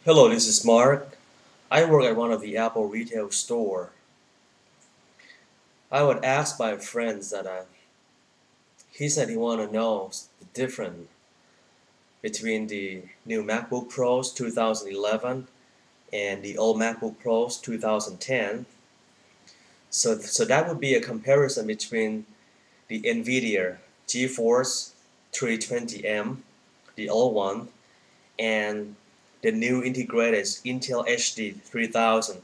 Hello, this is Mark. I work at one of the Apple retail store. I would ask my friends that he said he want to know the difference between the new MacBook Pros 2011 and the old MacBook Pros 2010. So that would be a comparison between the NVIDIA Geforce 320M, the old one, and the new integrated Intel HD 3000.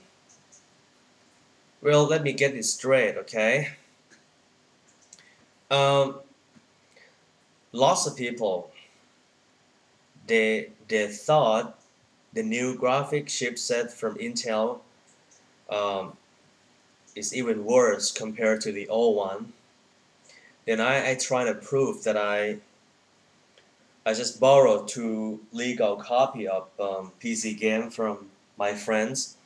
Well, let me get this straight, okay? Um, Lots of people they thought the new graphic chipset from Intel um, is even worse compared to the old one. Then I try to prove that I just borrowed two legal copy of PC game from my friends.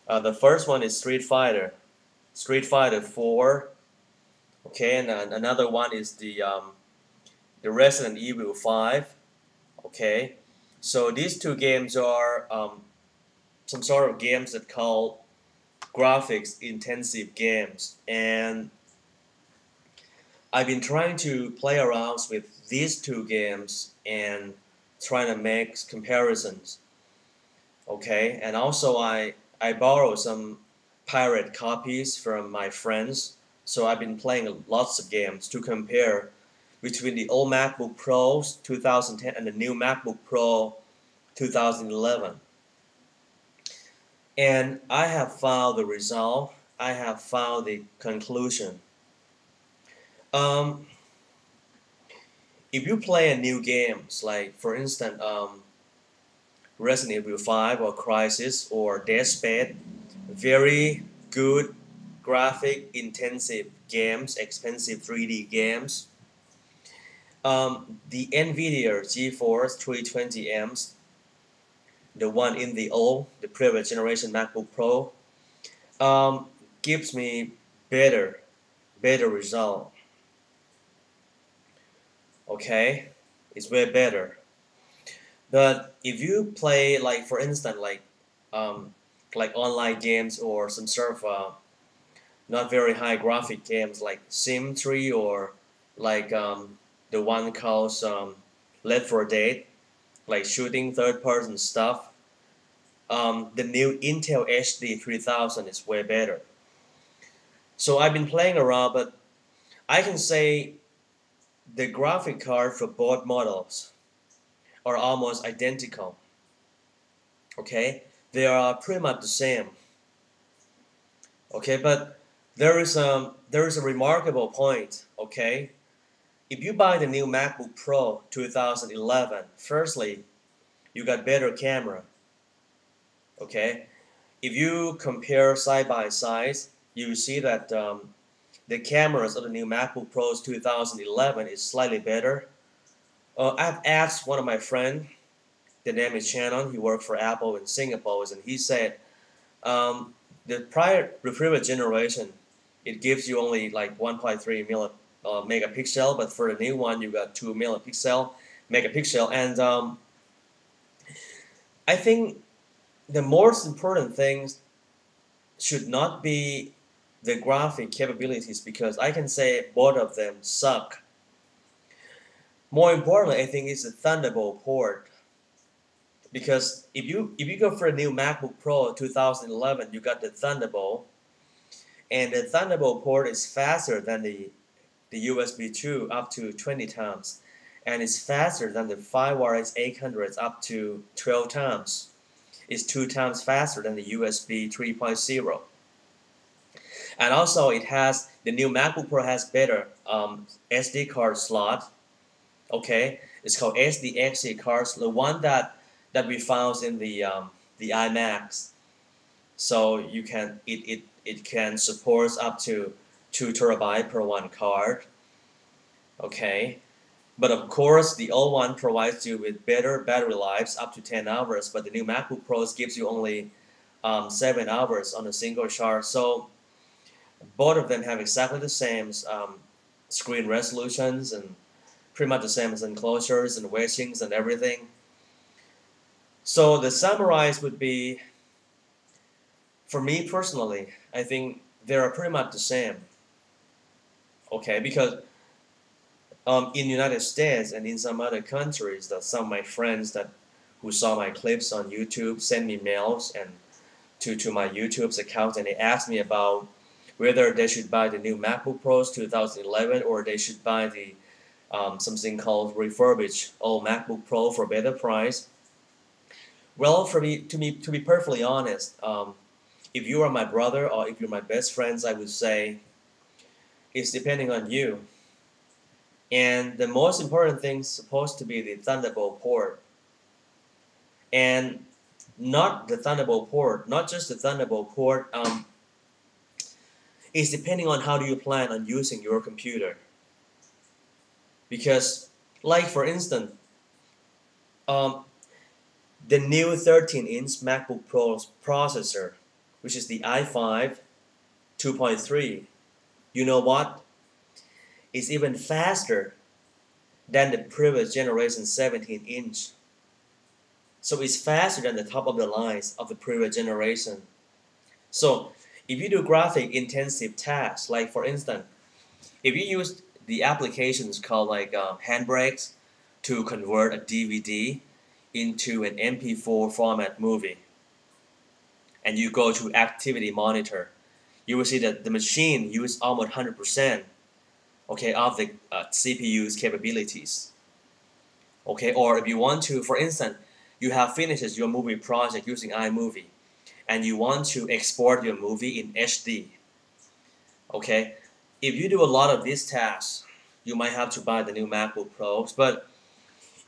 The first one is Street Fighter 4. Okay, and another one is the Resident Evil 5. Okay, so these two games are some sort of games that call graphics intensive games, and I've been trying to play around with these two games and trying to make comparisons. Okay, and also I borrow some pirate copies from my friends, so I've been playing lots of games to compare between the old MacBook Pro 2010 and the new MacBook Pro 2011. And I have found the result. I have found the conclusion. Um, if you play a new games, like for instance, Resident Evil 5 or Crisis or Dead Space, very good graphic intensive games, expensive 3D games. The NVIDIA GeForce 320Ms, the one in the previous generation MacBook Pro, gives me better, better result. Okay, it's way better. But if you play like for instance um, like online games or some sort of not very high graphic games like Sim 3 or like the one called Left 4 Dead, like shooting third person stuff, the new Intel HD 3000 is way better. So I've been playing around, but I can say the graphic card for both models are almost identical. Okay, they are pretty much the same. Okay, but there is a remarkable point. Okay, if you buy the new MacBook Pro 2011, firstly, you got better camera. Okay, if you compare side by side, you see that the cameras of the new MacBook Pros 2011 is slightly better. I've asked one of my friends, the name is Shannon, he worked for Apple in Singapore, and he said the previous generation, it gives you only like 1.3 megapixel, but for the new one you got 2 megapixel, and I think the most important things should not be the graphic capabilities, because I can say both of them suck. More importantly, I think it's the Thunderbolt port, because if you go for a new MacBook Pro 2011, you got the Thunderbolt, and the Thunderbolt port is faster than the USB 2 up to 20 times, and it's faster than the FireWire 800 up to 12 times. It's 2 times faster than the USB 3.0. And also the new MacBook Pro has better SD card slot. Okay, it's called SDXC cards, the one that we found in the iMacs. So it can support up to 2 terabyte per one card. Okay, but of course the old one provides you with better battery lives up to 10 hours, but the new MacBook Pros gives you only 7 hours on a single charge. So both of them have exactly the same screen resolutions and pretty much the same as enclosures and wedgings and everything. So the summarize would be, for me personally, I think they are pretty much the same. Okay, because in United States and in some other countries, that some of my friends that who saw my clips on YouTube send me mails and to my YouTube's account, and they asked me about whether they should buy the new MacBook Pros 2011 or they should buy the something called refurbished old MacBook Pro for better price. Well, for me, to be perfectly honest, if you are my brother or if you're my best friends, I would say it's depending on you. And the most important thing is supposed to be the Thunderbolt port, and not the Thunderbolt port, not just the Thunderbolt port. It's depending on how do you plan on using your computer. Because, like for instance, um, the new 13-inch MacBook Pro processor, which is the i5 2.3, you know what? It's even faster than the previous generation 17-inch. So it's faster than the top of the lines of the previous generation. So if you do graphic intensive tasks, like for instance, if you use the applications called like Handbrakes to convert a DVD into an MP4 format movie, and you go to activity monitor, you will see that the machine uses almost 100%, okay, of the CPU's capabilities. Okay, or if you want to, for instance, you have finished your movie project using iMovie, and you want to export your movie in HD. Okay, if you do a lot of these tasks, you might have to buy the new MacBook Pros. But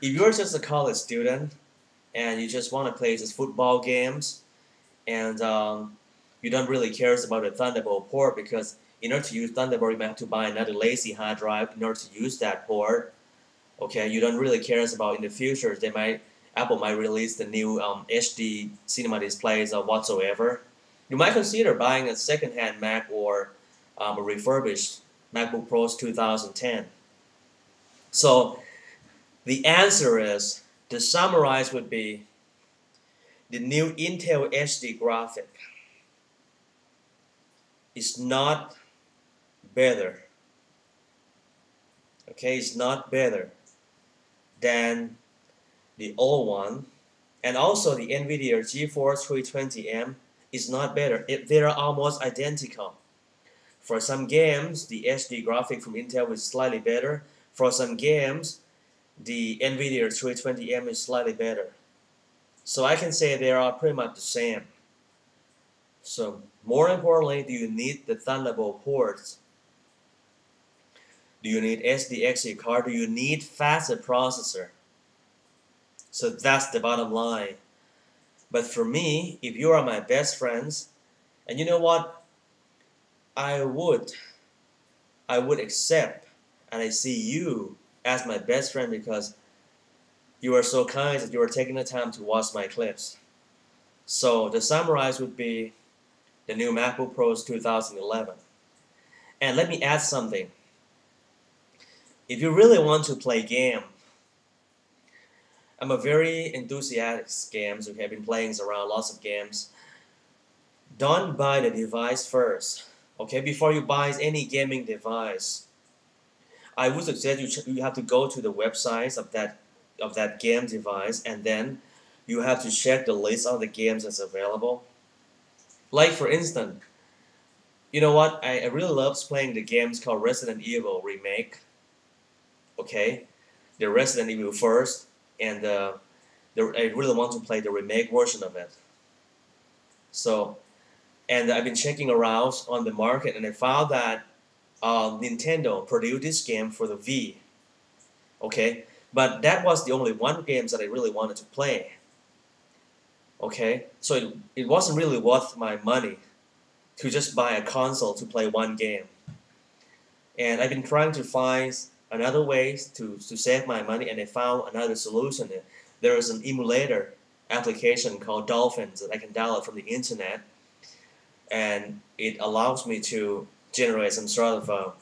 if you're just a college student and you just want to play just football games, and you don't really care about the Thunderbolt port, because in order to use Thunderbolt, you might have to buy another lazy hard drive in order to use that port. Okay, you don't really care about in the future. Apple might release the new HD cinema displays or whatsoever. You might consider buying a second-hand Mac or a refurbished MacBook Pros 2010. So the answer is, the summarize would be the new Intel HD graphic is not better. Okay, it's not better than the old one, and also the NVIDIA Geforce 320M is not better. They are almost identical. For some games, the HD graphic from Intel is slightly better. For some games, the NVIDIA 320M is slightly better. So I can say they are pretty much the same. So more importantly, do you need the Thunderbolt ports? Do you need SDXC card? Do you need faster processor? So that's the bottom line. But for me, if you are my best friends, and you know what, I would accept, and I see you as my best friend because you are so kind that you are taking the time to watch my clips. So the summarize would be the new MacBook Pros 2011. And let me add something. If you really want to play game, I'm a very enthusiastic games. Okay, I've been playing around lots of games. Don't buy the device first. Okay, before you buy any gaming device, I would suggest you have to go to the websites of that game device, and then you have to check the list of the games that's available. Like for instance, you know what? I really love playing the games called Resident Evil Remake. Okay, the Resident Evil first, and I really want to play the remake version of it. So, and I've been checking around on the market, and I found that Nintendo produced this game for the Wii. Okay, but that was the only one game that I really wanted to play. Okay, so it wasn't really worth my money to just buy a console to play one game. And I've been trying to find another ways to save my money, and I found another solution. There is an emulator application called Dolphins that I can download from the internet, and it allows me to generate some sort of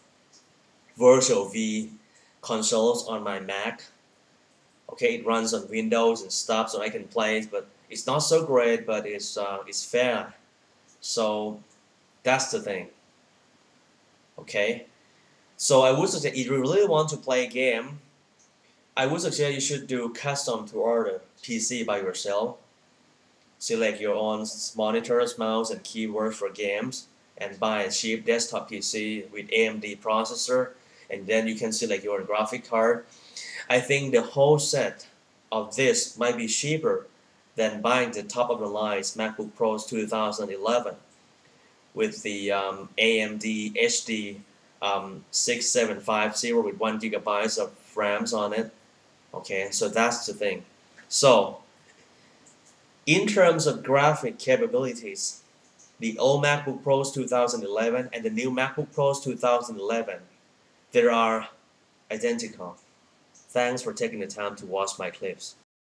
virtual V consoles on my Mac. Okay, it runs on Windows and stuff, so I can play it, but it's not so great, but it's fair. So that's the thing. Okay, so I would suggest if you really want to play a game, I would suggest you should do custom to order PC by yourself. Select your own monitors, mouse, and keyboard for games, and buy a cheap desktop PC with AMD processor, and then you can select your graphic card. I think the whole set of this might be cheaper than buying the top of the line MacBook Pro 2011 with the AMD HD 6750 with 1 GB of RAMs on it. Okay, so that's the thing. So in terms of graphic capabilities, the old MacBook Pros 2011 and the new MacBook Pros 2011, they are identical. Thanks for taking the time to watch my clips.